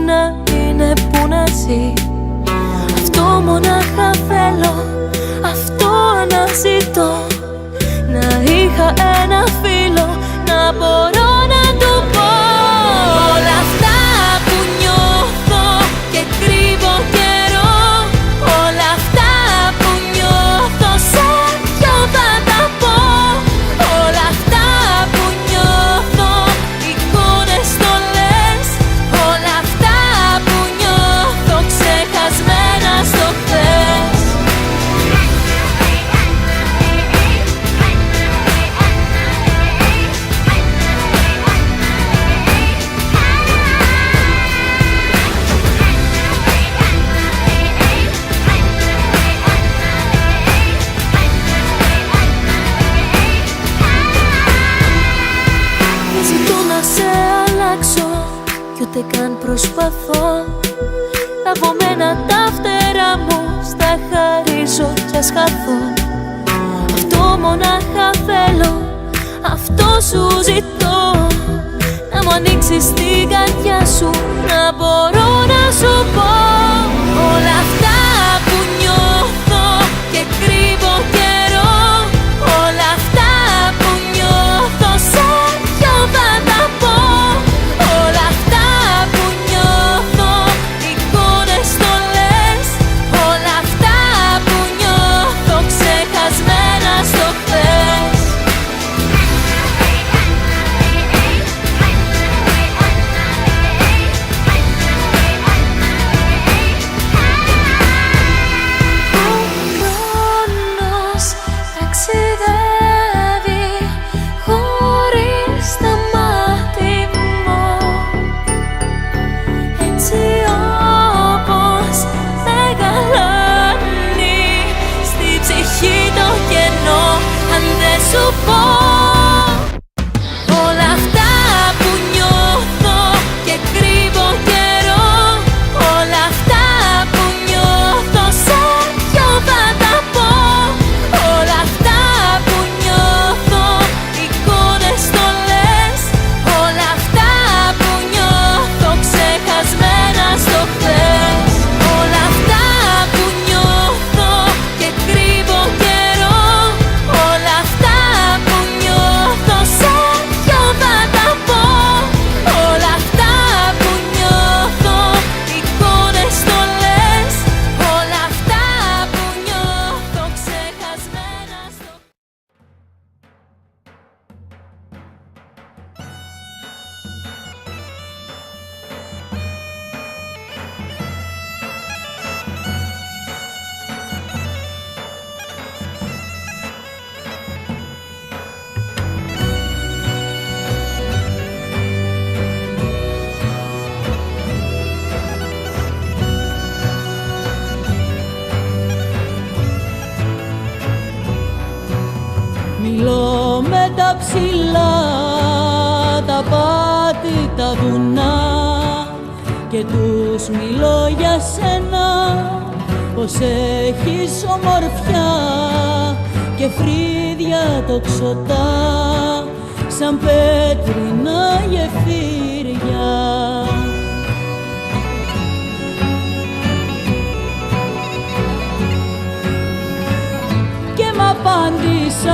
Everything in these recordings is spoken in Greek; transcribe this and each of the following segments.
να είναι, που να ζει. Αυτό μονάχα θέλω, αυτό αναζητώ. Να είχα ένα φίλο, να μπορώ να του πω όλα αυτά που νιώθω και κρύβω καιρό. Όλα αυτά που νιώθω, σε ποιον θα τα πω. Όλα αυτά που νιώθω, εικόνες στολές. Όλα αυτά που νιώθω, ξεχασμένα στο χθες. Ούτε καν προσπαθώ. Τα βωμένα τα φτερά μου στα χαρίζω κι ας χαθώ. Αυτό μονάχα θέλω, αυτό σου ζητώ. Να μου ανοίξεις την καρδιά σου, να μπορώ να σου πω όλα αυτά που νιώθω και κρύβω καιρό. Όλα αυτά που νιώθω, σε ποιον θα τα πω. Όλα αυτά που νιώθω, εικόνες στολές. Όλα αυτά που νιώθω, ξεχασμένα στο χθες. Σου πω όλα αυτά που νιώθω και κρύβω καιρό. Όλα αυτά που νιώθω, σε ποιον θα τα πω. Όλα αυτά που νιώθω, εικόνες στολές. Όλα αυτά που νιώθω, ξεχασμένα στο χθες. Όλα αυτά που νιώθω και κρύβω καιρό. Όλα αυτά που νιώθω, σε ποιον θα τα πω. Όλα αυτά που νιώθω, εικόνες στολές. Όλα αυτά που νιώθω, ξεχασμένα στο... Μιλώ με τα ψηλά, τα πάτη, τα βουνά και τους μιλώ για σένα, πως έχεις ομορφιά και φρύδια τοξωτά σαν πέτρινα γεφύρια. Και μ' απάντησαν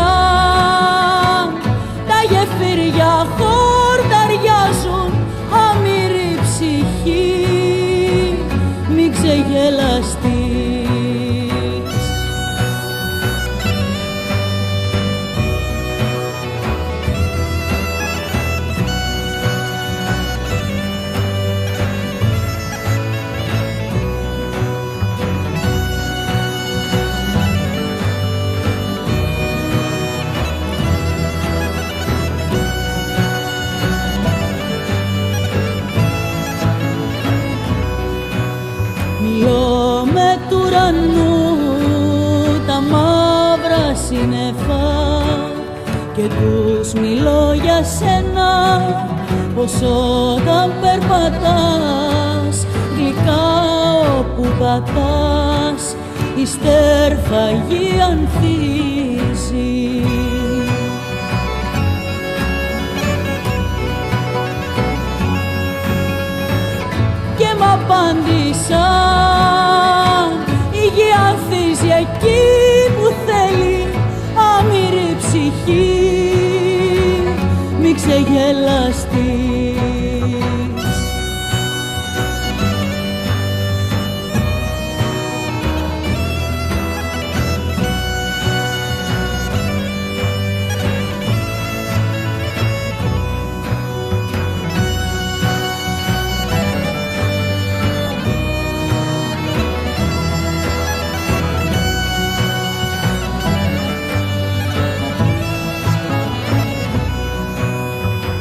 τα γεφύρια χορταριάζουν, αμήρη ψυχή μη ξεγελαστείς. Μιλώ με του ουρανού τα μαύρα σύννεφα και τους μιλώ για σένα, πως όταν περπατάς γλυκά όπου πατάς η στέρφαγη ανθίζει. Και μ' απάντησαν η γη ανθίζει εκεί που θέλει αμήρη ψυχή μη ξεγελαστείς.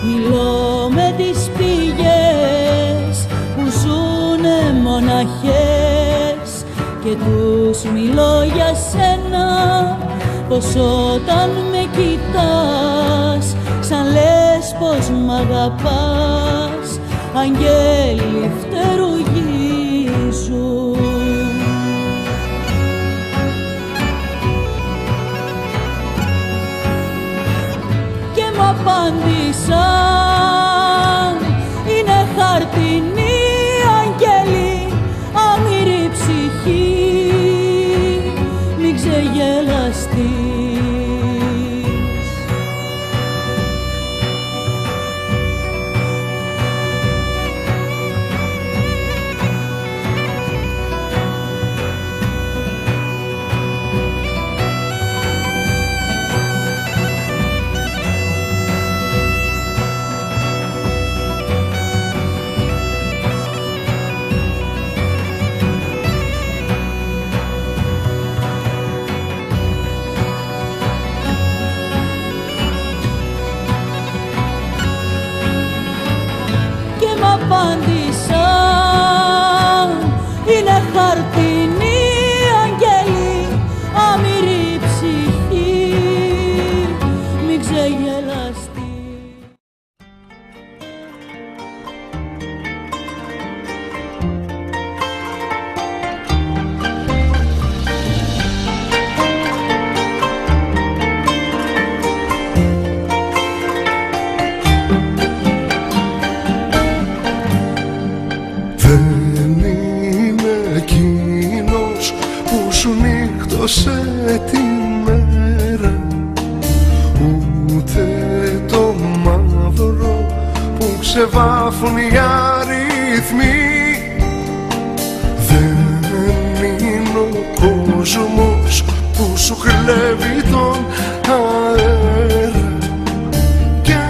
Μιλώ με τις πηγές που ζουνε μοναχές και τους μιλώ για σένα πως όταν με κοιτάς σαν λες πως μ' αγαπάς αγγέλοι φτερουγίζουν. Και μ' απάντησαν είναι χαρτινή αγγέλη αμήρη ψυχή μη ξεγελαστείς. Απάντησαν είναι χαρτινή αγγέλη αμήρη ψυχή μη ξεγελαστεί. Σε τη μέρα ούτε το μαύρο που ξεβάφουν οι αριθμοί δεν είναι ο κόσμος που σου κλέβει τον αέρα και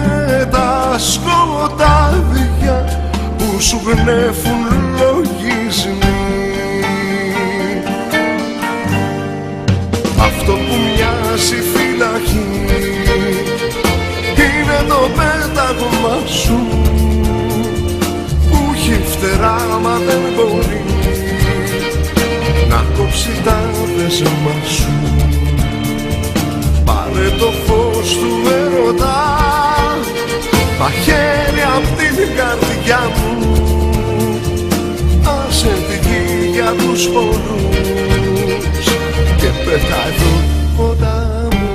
τα σκοτάδια που σου γνέφουν λογισμοί. Αυτό που μοιάζει φυλακή είναι το πέταγμα σου που έχει φτερά μα δεν μπορεί να κόψει τα δεσμά σου. Πάρε το φως του ερωτά μαχαίρι απ' την καρδιά μου άσε τη γη για τους πονούς και πέτα εδώ κοντά μου.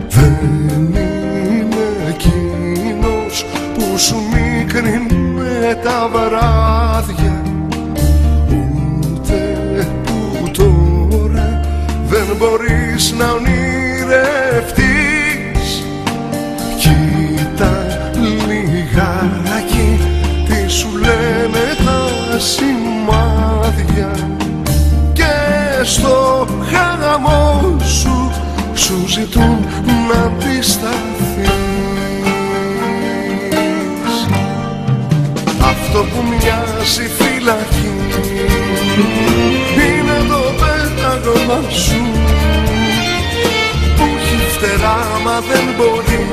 Δεν είναι εκείνος που σου μίκρινε τα βράδια δεν μπορείς να ονειρευτείς. Κοίτα λιγάκι τι σου λένε τα σημάδια και στο χαμό σου σου ζητούν να αντισταθείς. Αυτό που μοιάζει φυλακή είναι το πέταγμα σου που έχει φτερά μα δεν μπορεί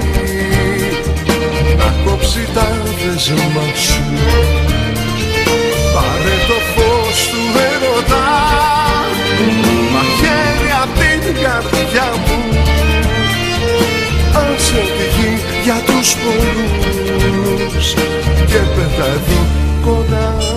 να κόψει τα δεσμά σου. Πάρε το φως του ερωτά μαχαίρι απ' την καρδιά μου άσε τη γη για τους πολλούς και πέτα εδώ κοντά.